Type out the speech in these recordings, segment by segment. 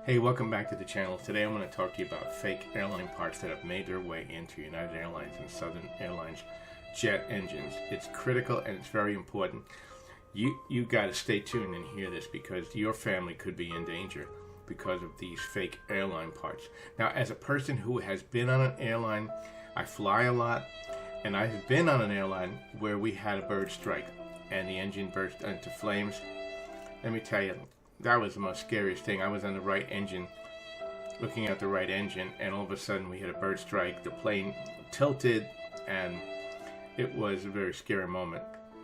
Hey, welcome back to the channel. Today I'm going to talk to you about fake airline parts that have made their way into United Airlines and Southern Airlines jet engines. It's critical and it's very important. You got to stay tuned and hear this because your family could be in danger because of these fake airline parts. Now, as a person who has been on an airline, I fly a lot, and I have been on an airline where we had a bird strike and the engine burst into flames. Let me tell you, that was the most scariest thing. I was on the right engine, looking at the right engine, and all of a sudden we had a bird strike. The plane tilted, and it was a very scary moment.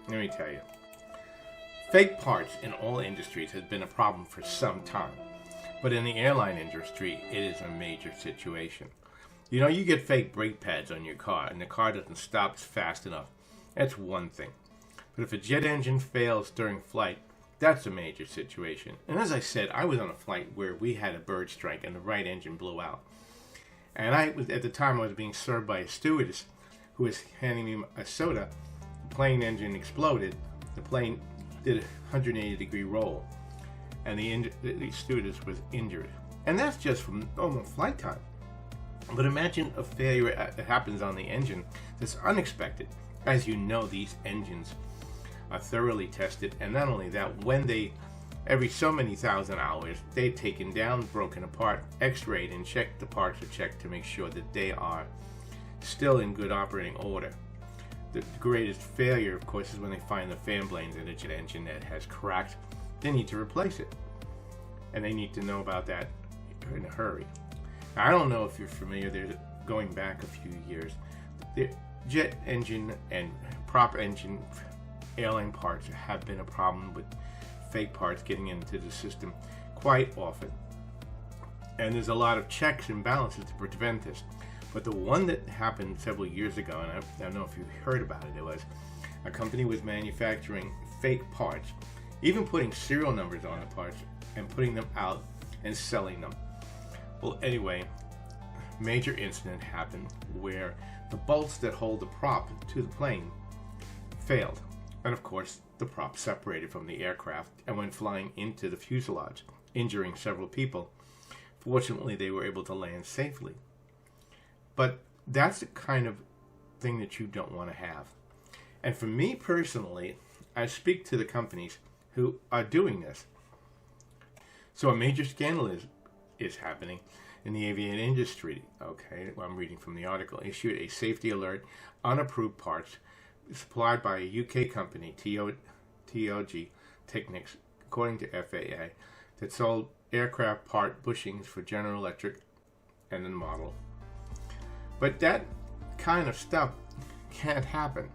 Let me tell you. Fake parts in all industries has been a problem for some time. But in the airline industry, it is a major situation. You know, you get fake brake pads on your car, and the car doesn't stop fast enough. That's one thing. But if a jet engine fails during flight, that's a major situation. And as I said, I was on a flight where we had a bird strike and the right engine blew out. And at the time I was being served by a stewardess who was handing me a soda. The plane engine exploded. The plane did a 180-degree roll. And the stewardess was injured. And that's just from normal flight time. But imagine a failure that happens on the engine that's unexpected. As you know, these engines are thoroughly tested, and not only that, when every so many thousand hours, they're taken down, broken apart, x-rayed, and checked. The parts are checked to make sure that they are still in good operating order. The greatest failure, of course, is when they find the fan blades in a jet engine that has cracked. They need to replace it, and they need to know about that in a hurry. Now, I don't know if you're familiar. There's going back a few years, the jet engine and prop engine airline parts have been a problem with fake parts getting into the system quite often. And there's a lot of checks and balances to prevent this. But the one that happened several years ago, and I don't know if you heard about it, it was a company was manufacturing fake parts, even putting serial numbers on the parts and putting them out and selling them. Well, anyway, major incident happened where the bolts that hold the prop to the plane failed. And of course, the prop separated from the aircraft and went flying into the fuselage, injuring several people. Fortunately, they were able to land safely. But that's the kind of thing that you don't want to have. And for me personally, I speak to the companies who are doing this. So a major scandal is happening in the aviation industry. Okay, well, I'm reading from the article. Issued a safety alert, unapproved parts supplied by a UK company, AOG Technics, according to FAA, that sold aircraft part bushings for General Electric and the model. But that kind of stuff can't happen.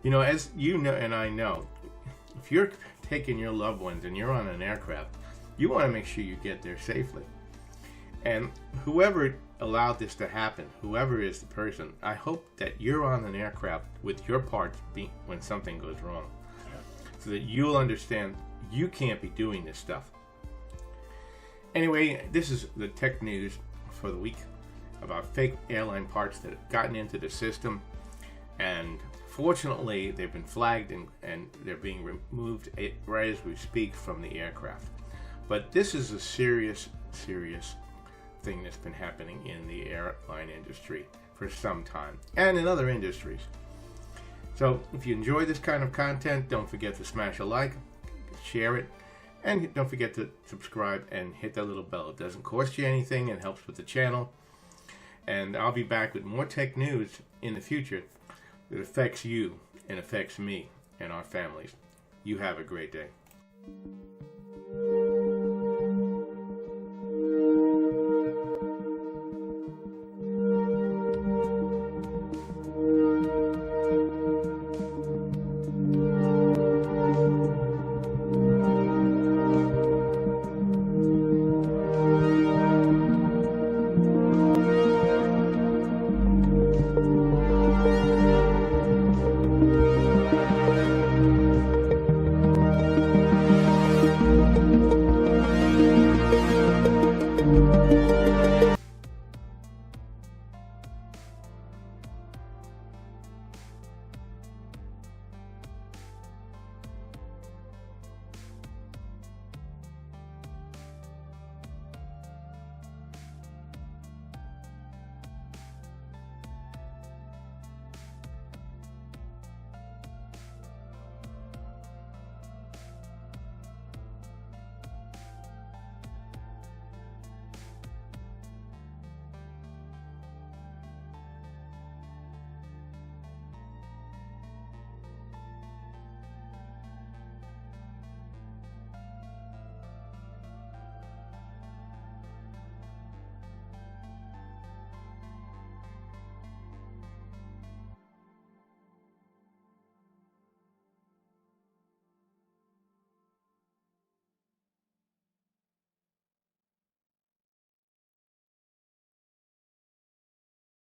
You know, as you know and I know, if you're taking your loved ones and you're on an aircraft, you want to make sure you get there safely. And whoever allowed this to happen, whoever is the person, I hope that you're on an aircraft with your parts when something goes wrong, so that you'll understand you can't be doing this stuff. Anyway, this is the tech news for the week about fake airline parts that have gotten into the system, and fortunately they've been flagged and they're being removed right as we speak from the aircraft. But this is a serious thing that's been happening in the airline industry for some time, and in other industries. So if you enjoy this kind of content, don't forget to smash a like, share it, and don't forget to subscribe and hit that little bell. It doesn't cost you anything and helps with the channel. And I'll be back with more tech news in the future that affects you and affects me and our families. You have a great day.